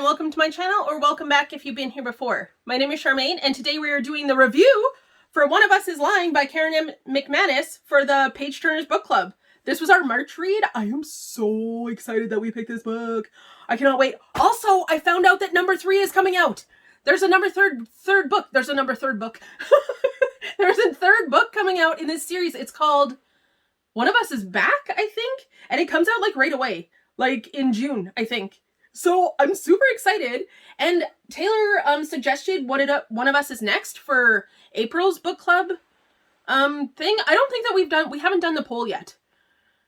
welcome to my channel, or welcome back if you've been here before. My name is Charmaine, and today we are doing the review for One of Us is Lying by Karen M. McManus for the Page Turners Book Club. This was our March read. I am so excited that we picked this book. I cannot wait. Also, I found out that number 3 is coming out. There's a third book. There's a third book coming out in this series. It's called One of Us is Back, I think, and it comes out like right away, like in June, I think. So I'm super excited, and Taylor suggested One of Us is Next for April's book club thing. I don't think that we haven't done the poll yet,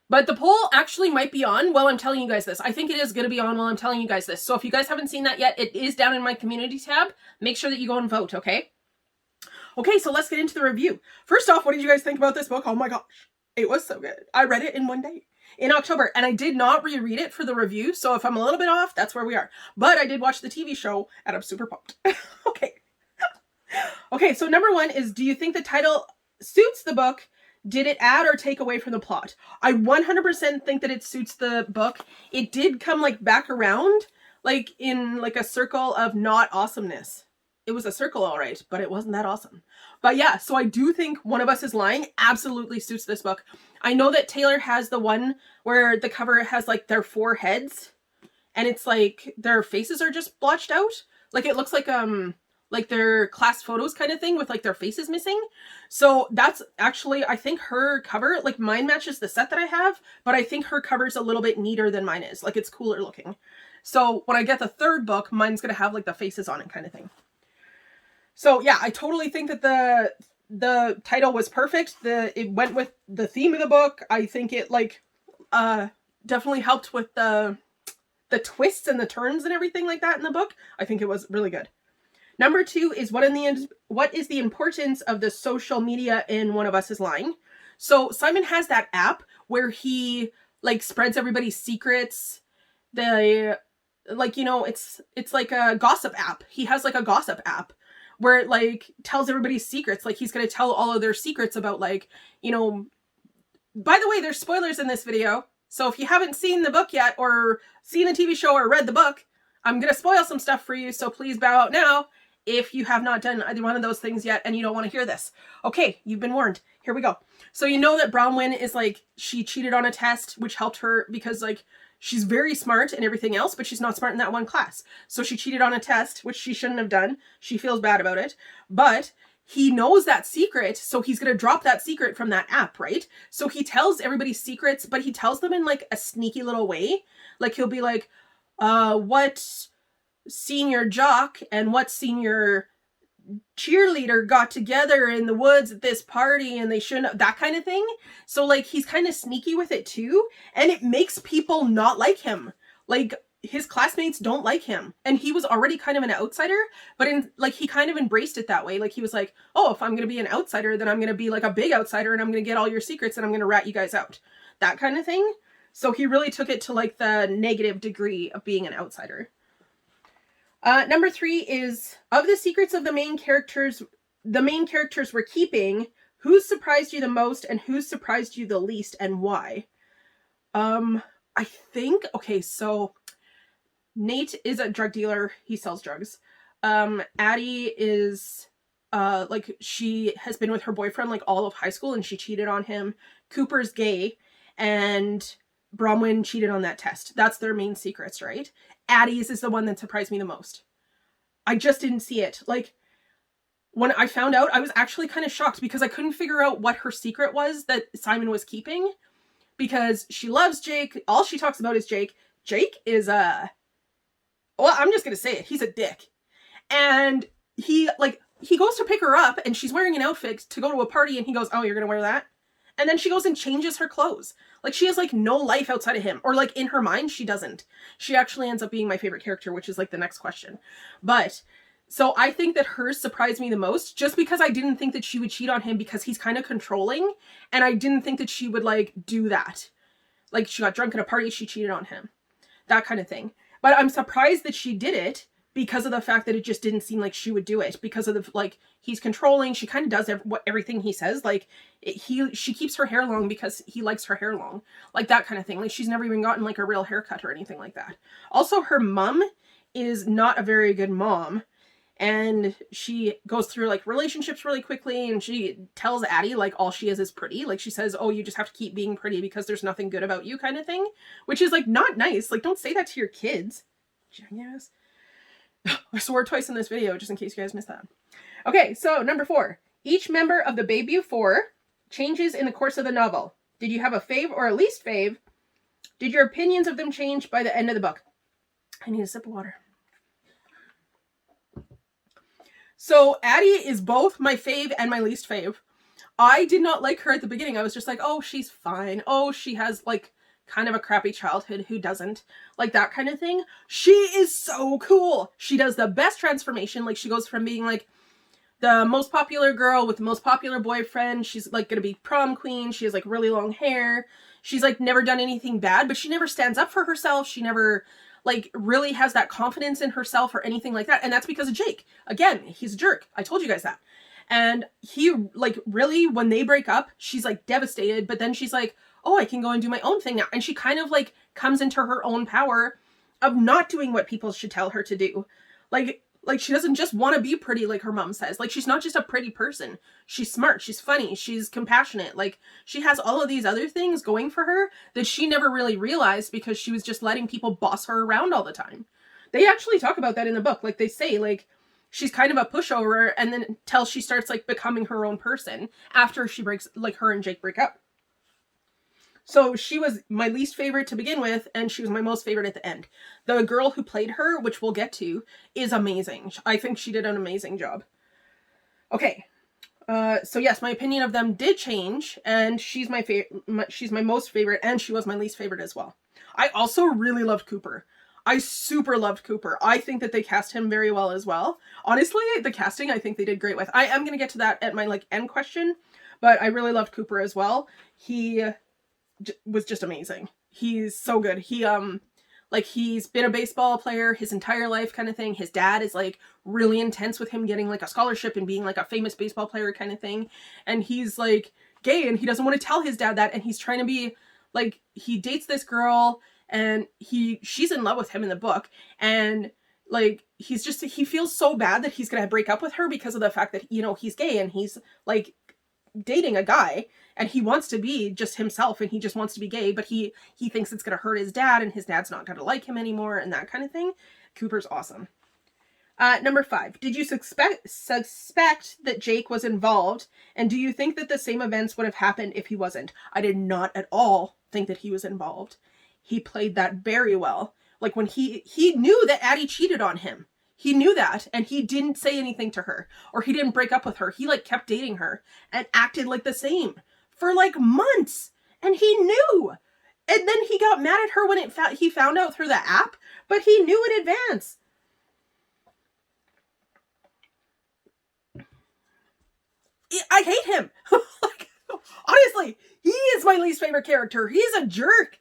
but the poll actually might be on while I'm telling you guys this. I think it is going to be on while I'm telling you guys this. So if you guys haven't seen that yet, it is down in my community tab. Make sure that you go and vote, okay? Okay, so let's get into the review. First off, what did you guys think about this book? Oh my gosh, it was so good. I read it in one day. In October, and I did not reread it for the review, so if I'm a little bit off, that's where we are. But I did watch the TV show, and I'm super pumped. Okay. Okay, so number 1 is, do you think the title suits the book? Did it add or take away from the plot? I 100% think that it suits the book. It did come like back around, like in like a circle of not awesomeness. It was a circle, all right, but it wasn't that awesome. But yeah, so I do think One of Us is Lying absolutely suits this book. I know that Taylor has the one where the cover has like their 4 heads, and it's like their faces are just blotched out. Like it looks like their class photos kind of thing with like their faces missing. So that's actually, I think her cover, like mine matches the set that I have, but I think her cover's a little bit neater than mine is. Like it's cooler looking. So when I get the third book, mine's gonna have like the faces on it kind of thing. So yeah, I totally think that the title was perfect. It went with the theme of the book. I think it like definitely helped with the twists and the turns and everything like that in the book. I think it was really good. Number 2 is what is the importance of the social media in One of Us is Lying? So Simon has that app where he like spreads everybody's secrets. Like, you know, it's like a gossip app. He has like a gossip app where it like tells everybody's secrets. Like he's going to tell all of their secrets about like, you know, by the way, there's spoilers in this video. So if you haven't seen the book yet or seen the TV show or read the book, I'm going to spoil some stuff for you. So please bow out now if you have not done either one of those things yet and you don't want to hear this. Okay, you've been warned. Here we go. So you know that Bronwyn is like, she cheated on a test, which helped her because like, she's very smart and everything else, but she's not smart in that one class. So she cheated on a test, which she shouldn't have done. She feels bad about it. But he knows that secret, so he's going to drop that secret from that app, right? So he tells everybody secrets, but he tells them in like a sneaky little way. Like he'll be like, what senior jock and what senior cheerleader got together in the woods at this party and they shouldn't, that kind of thing. So like he's kind of sneaky with it too, and it makes people not like him. Like his classmates don't like him, and he was already kind of an outsider, but like he kind of embraced it that way. Like he was like, oh, if I'm gonna be an outsider, then I'm gonna be like a big outsider and I'm gonna get all your secrets and I'm gonna rat you guys out, that kind of thing. So he really took it to like the negative degree of being an outsider. Number 3 is, of the secrets of the main characters were keeping, who surprised you the most and who surprised you the least and why? I think, okay, so Nate is a drug dealer. He sells drugs. Addie is, like, she has been with her boyfriend, like, all of high school, and she cheated on him. Cooper's gay, and Bronwyn cheated on that test. That's their main secrets, right? Addie's is the one that surprised me the most. I just didn't see it. Like, when I found out, I was actually kind of shocked because I couldn't figure out what her secret was that Simon was keeping, because she loves Jake. All she talks about is Jake. Jake is well, I'm just going to say it. He's a dick. And he goes to pick her up and she's wearing an outfit to go to a party and he goes, oh, you're going to wear that? And then she goes and changes her clothes. Like, she has, like, no life outside of him. Or, like, in her mind, she doesn't. She actually ends up being my favorite character, which is, like, the next question. But, so I think that hers surprised me the most, just because I didn't think that she would cheat on him because he's kind of controlling. And I didn't think that she would, like, do that. Like, she got drunk at a party, she cheated on him. That kind of thing. But I'm surprised that she did it, because of the fact that it just didn't seem like she would do it, because of the, like, he's controlling. She kind of does everything he says. Like, she keeps her hair long because he likes her hair long, like that kind of thing. Like, she's never even gotten like a real haircut or anything like that. Also, her mom is not a very good mom. And she goes through like relationships really quickly, and she tells Addie like all she is pretty. Like she says, oh, you just have to keep being pretty because there's nothing good about you, kind of thing, which is like not nice. Like don't say that to your kids. Jackass. I swore twice in this video just in case you guys missed that. Okay, so number 4. Each member of the Bayview Four changes in the course of the novel. Did you have a fave or a least fave? Did your opinions of them change by the end of the book? I need a sip of water. So Addie is both my fave and my least fave. I did not like her at the beginning. I was just like, oh, she's fine. Oh, she has like kind of a crappy childhood. Who doesn't? Like that kind of thing. She is so cool. She does the best transformation. Like she goes from being like the most popular girl with the most popular boyfriend. She's like going to be prom queen. She has like really long hair. She's like never done anything bad, but she never stands up for herself. She never like really has that confidence in herself or anything like that. And that's because of Jake. Again, he's a jerk. I told you guys that. And he like really, when they break up, she's like devastated, but then she's like, oh, I can go and do my own thing now. And she kind of like comes into her own power of not doing what people should tell her to do. Like she doesn't just want to be pretty like her mom says. Like she's not just a pretty person. She's smart, she's funny, she's compassionate. Like she has all of these other things going for her that she never really realized because she was just letting people boss her around all the time. They actually talk about that in the book. Like they say like she's kind of a pushover and then until she starts like becoming her own person after she breaks, like her and Jake break up. So she was my least favorite to begin with, and she was my most favorite at the end. The girl who played her, which we'll get to, is amazing. I think she did an amazing job. Okay, so yes, my opinion of them did change, and she's my favorite. She's my most favorite, and she was my least favorite as well. I also really loved Cooper. I super loved Cooper. I think that they cast him very well as well. Honestly, the casting I think they did great with. I am going to get to that at my like end question, but I really loved Cooper as well. He was just amazing. He's so good. Like he's been a baseball player his entire life kind of thing. His dad is like really intense with him getting like a scholarship and being like a famous baseball player kind of thing. And he's like gay and he doesn't want to tell his dad that, and he's trying to be like, he dates this girl and she's in love with him in the book, and like he feels so bad that he's gonna break up with her because of the fact that, you know, he's gay and he's like dating a guy and he wants to be just himself and he just wants to be gay, but he thinks it's going to hurt his dad and his dad's not going to like him anymore and that kind of thing. Cooper's awesome. Number 5. Did you suspect that Jake was involved, and do you think that the same events would have happened if he wasn't? I did not at all think that he was involved. He played that very well. Like when he knew that Addie cheated on him. He knew that, and he didn't say anything to her, or he didn't break up with her. He like kept dating her and acted like the same for like months, and he knew. And then he got mad at her when he found out through the app, but he knew in advance. I hate him. Like, honestly, he is my least favorite character. He's a jerk.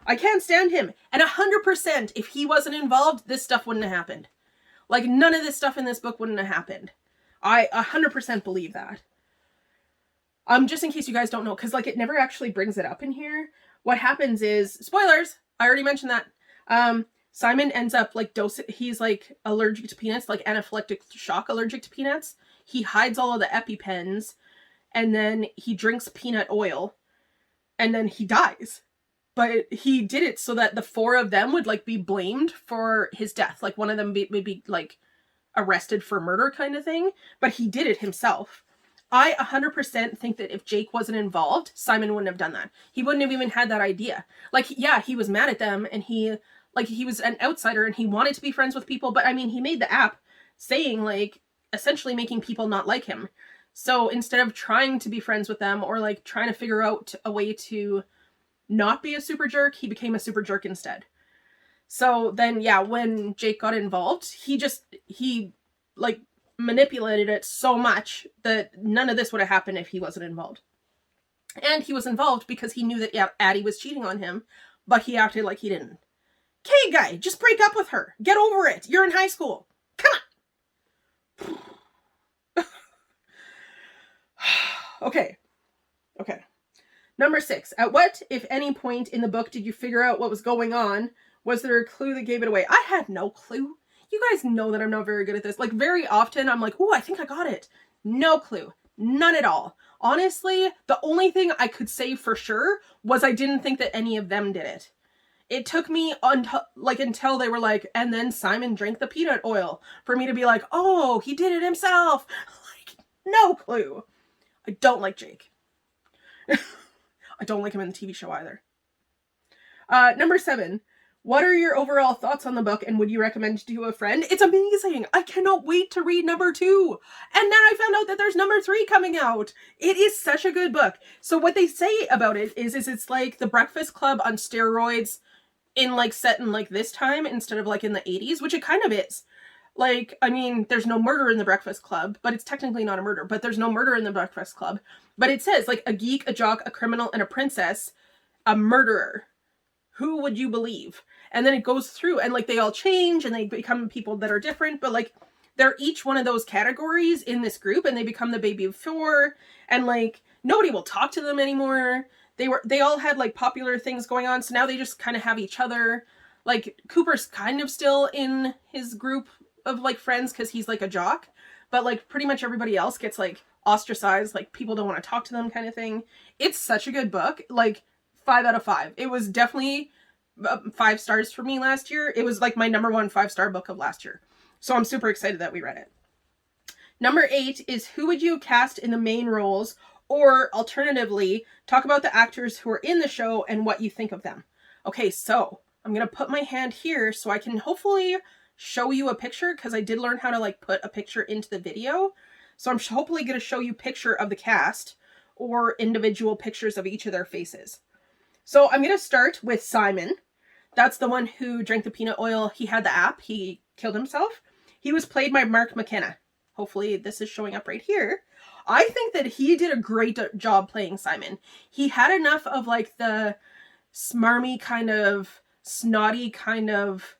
I can't stand him. And 100%, if he wasn't involved, this stuff wouldn't have happened. Like, none of this stuff in this book wouldn't have happened. I 100% believe that. Just in case you guys don't know, because, like, it never actually brings it up in here. What happens is, spoilers, I already mentioned that. Simon ends up, like, he's, like, allergic to peanuts, like, anaphylactic shock allergic to peanuts. He hides all of the EpiPens, and then he drinks peanut oil, and then he dies. But he did it so that the 4 of them would, like, be blamed for his death. Like, one of them would be, like, arrested for murder kind of thing. But he did it himself. I 100% think that if Jake wasn't involved, Simon wouldn't have done that. He wouldn't have even had that idea. Like, yeah, he was mad at them, and he was an outsider, and he wanted to be friends with people. But, I mean, he made the app saying, like, essentially making people not like him. So, instead of trying to be friends with them, or, like, trying to figure out a way to not be a super jerk, he became a super jerk instead. So then, yeah, when Jake got involved, he like manipulated it so much that none of this would have happened if he wasn't involved. And he was involved because he knew that, yeah, Addie was cheating on him, but he acted like he didn't. Okay, guy, just break up with her. Get over it. You're in high school. Come on. Okay. Number 6. At what, if any point in the book did you figure out what was going on? Was there a clue that gave it away? I had no clue. You guys know that I'm not very good at this. Like, very often I'm like, oh, I think I got it. No clue. None at all. Honestly, the only thing I could say for sure was I didn't think that any of them did it. It took me until they were like, and then Simon drank the peanut oil for me to be like, oh, he did it himself. Like, no clue. I don't like Jake. I don't like him in the TV show either. Number 7. What are your overall thoughts on the book and would you recommend to a friend? It's amazing. I cannot wait to read number 2. And then I found out that there's number 3 coming out. It is such a good book. So what they say about it is it's like the Breakfast Club on steroids in like set in like this time instead of like in the 80s, which it kind of is. Like, I mean, there's no murder in the Breakfast Club, but it's technically not a murder, but there's no murder in the Breakfast Club. But it says like a geek, a jock, a criminal, and a princess, a murderer. Who would you believe? And then it goes through and like they all change and they become people that are different, but like they're each one of those categories in this group and they become the baby of 4 and like nobody will talk to them anymore. They all had like popular things going on, so now they just kind of have each other. Like Cooper's kind of still in his group of like friends because he's like a jock, but like pretty much everybody else gets like ostracized, like people don't want to talk to them kind of thing. It's such a good book. Like 5 out of 5. It was definitely 5 stars for me last year. It was like my number 1 5-star book of last year. So I'm super excited that we read it. Number 8 is who would you cast in the main roles, or alternatively, talk about the actors who are in the show and what you think of them. Okay, so I'm going to put my hand here so I can hopefully show you a picture because I did learn how to like put a picture into the video. So I'm hopefully going to show you a picture of the cast or individual pictures of each of their faces. So I'm going to start with Simon. That's the one who drank the peanut oil. He had the app. He killed himself. He was played by Mark McKenna. Hopefully this is showing up right here. I think that he did a great job playing Simon. He had enough of like the smarmy kind of snotty kind of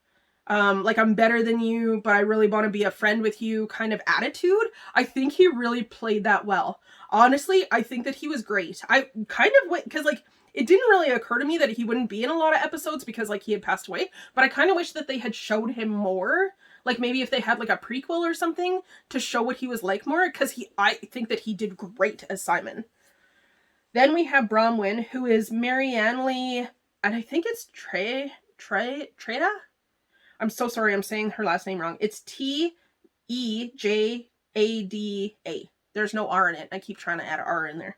like I'm better than you, but I really want to be a friend with you kind of attitude. I think he really played that well. Honestly, I think that he was great. I kind of went, because like it didn't really occur to me that he wouldn't be in a lot of episodes because like he had passed away, but I kind of wish that they had showed him more. Like maybe if they had like a prequel or something to show what he was like more, because I think that he did great as Simon. Then we have Bronwyn, who is Marianne Lee, and I think it's Treda? I'm so sorry I'm saying her last name wrong. It's T-E-J-A-D-A. There's no R in it. I keep trying to add an R in there.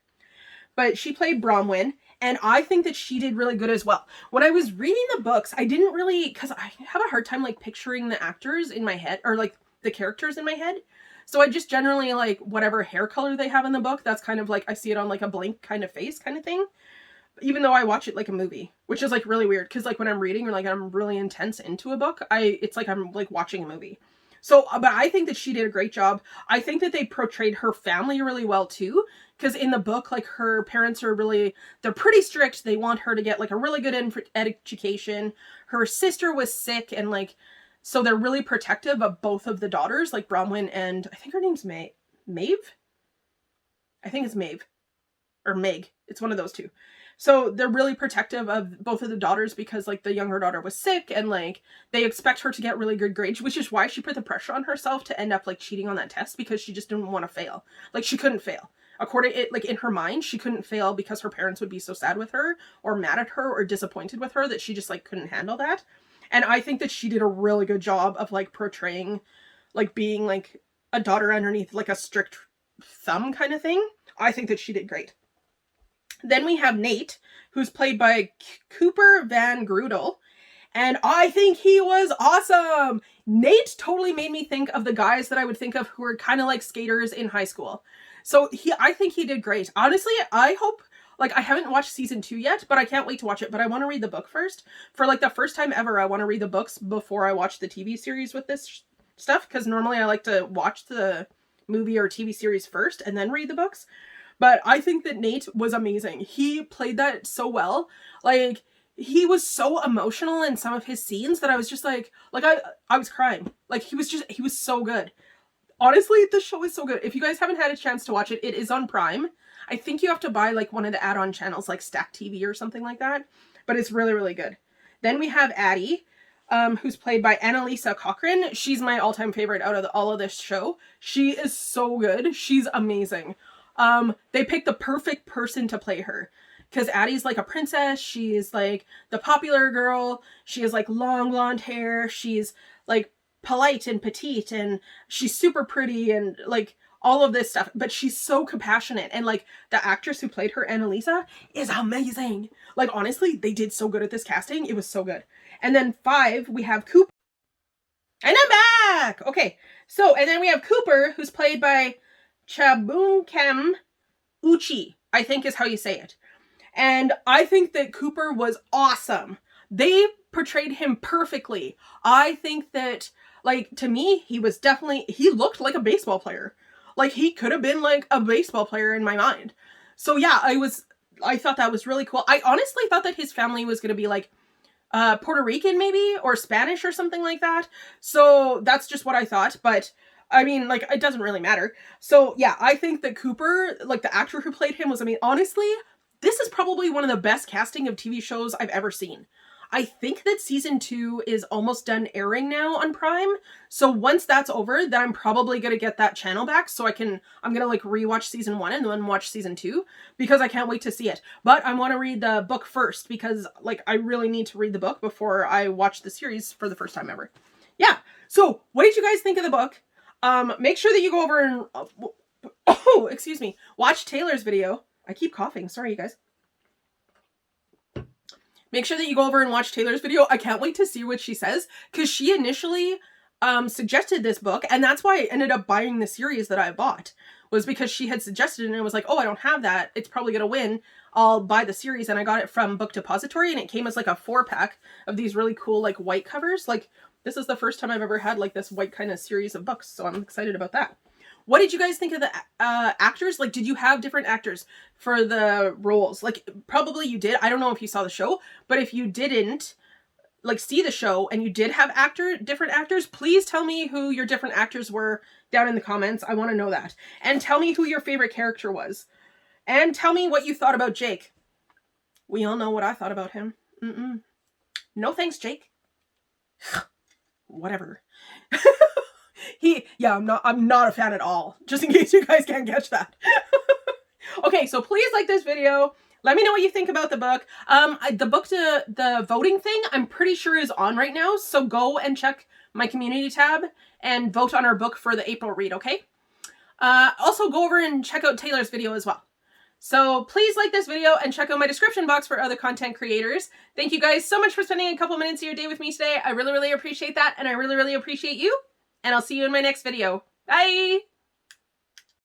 But she played Bronwyn, and I think that she did really good as well. When I was reading the books, I didn't really, because I have a hard time like picturing the actors in my head, or like the characters in my head. So I just generally like whatever hair color they have in the book, that's kind of like, I see it on like a blank kind of face kind of thing. Even though I watch it like a movie, which is like really weird, because like when I'm reading or like I'm really intense into a book, it's like I'm like watching a movie. So, but I think that she did a great job. I think that they portrayed her family really well too, because in the book, like her parents are they're pretty strict. They want her to get like a really good education. Her sister was sick, and like, so they're really protective of both of the daughters, like Bronwyn and I think her name's Maeve? I think it's Maeve or Meg. It's one of those two. So they're really protective of both of the daughters because like the younger daughter was sick and like they expect her to get really good grades, which is why she put the pressure on herself to end up like cheating on that test, because she just didn't want to fail. Like she couldn't fail. According it, like in her mind, she couldn't fail because her parents would be so sad with her or mad at her or disappointed with her that she just like couldn't handle that. And I think that she did a really good job of like portraying like being like a daughter underneath like a strict thumb kind of thing. I think that she did great. Then we have Nate, who's played by Cooper Van Grudel, and I think he was awesome. Nate totally made me think of the guys that I would think of who were kind of like skaters in high school. So I think he did great. Honestly, I hope, like I haven't watched season 2 yet, but I can't wait to watch it. But I want to read the book first. For like the first time ever, I want to read the books before I watch the TV series with this stuff, because normally I like to watch the movie or TV series first and then read the books. But I think that Nate was amazing. He played that so well. Like, he was so emotional in some of his scenes that I was just like I was crying. Like, he was so good. Honestly, the show is so good. If you guys haven't had a chance to watch it, it is on Prime. I think you have to buy like one of the add-on channels like Stack TV or something like that. But it's really, really good. Then we have Addie. who's played by Annalisa Cochran. She's my all-time favorite out of all of this show. She is so good. She's amazing. They picked the perfect person to play her. Because Addie's like a princess. She's like the popular girl. She has like long blonde hair. She's like polite and petite. And she's super pretty and like all of this stuff. But she's so compassionate. And like the actress who played her, Annalisa, is amazing. Like honestly, they did so good at this casting. It was so good. And then 5, we have Cooper. And I'm back! Okay, so, and then we have Cooper, who's played by Chabunkem Uchi, I think is how you say it. And I think that Cooper was awesome. They portrayed him perfectly. I think that, like, to me, he looked like a baseball player. Like, he could have been, like, a baseball player in my mind. So, yeah, I thought that was really cool. I honestly thought that his family was going to be, like, Puerto Rican maybe, or Spanish or something like that. So that's just what I thought, but I mean, like, it doesn't really matter. So yeah, I think that Cooper, like the actor who played him was, I mean, honestly, this is probably one of the best casting of TV shows I've ever seen. I think that season 2 is almost done airing now on Prime. So once that's over, then I'm probably going to get that channel back so I'm going to like rewatch season 1 and then watch season 2 because I can't wait to see it. But I want to read the book first because like I really need to read the book before I watch the series for the first time ever. Yeah. So what did you guys think of the book? Make sure that you go over and, excuse me, watch Taylor's video. I keep coughing. Sorry, you guys. Make sure that you go over and watch Taylor's video. I can't wait to see what she says because she initially suggested this book, and that's why I ended up buying the series that I bought, was because she had suggested it and I was like, oh, I don't have that. It's probably going to win. I'll buy the series, and I got it from Book Depository, and it came as like a 4-pack of these really cool like white covers. Like this is the first time I've ever had like this white kind of series of books, so I'm excited about that. What did you guys think of the actors? Like, did you have different actors for the roles? Like, probably you did. I don't know if you saw the show, but if you didn't, like, see the show and you did have different actors, please tell me who your different actors were down in the comments. I want to know that. And tell me who your favorite character was. And tell me what you thought about Jake. We all know what I thought about him. No thanks, Jake. Whatever. I'm not a fan at all, just in case you guys can't catch that. Okay, so please like this video. Let me know what you think about the book. The voting thing, I'm pretty sure is on right now, so go and check my community tab and vote on our book for the April read, okay? Also go over and check out Taylor's video as well. So please like this video and check out my description box for other content creators. Thank you guys so much for spending a couple minutes of your day with me today. I really, really appreciate that, and I really, really appreciate you. And I'll see you in my next video. Bye!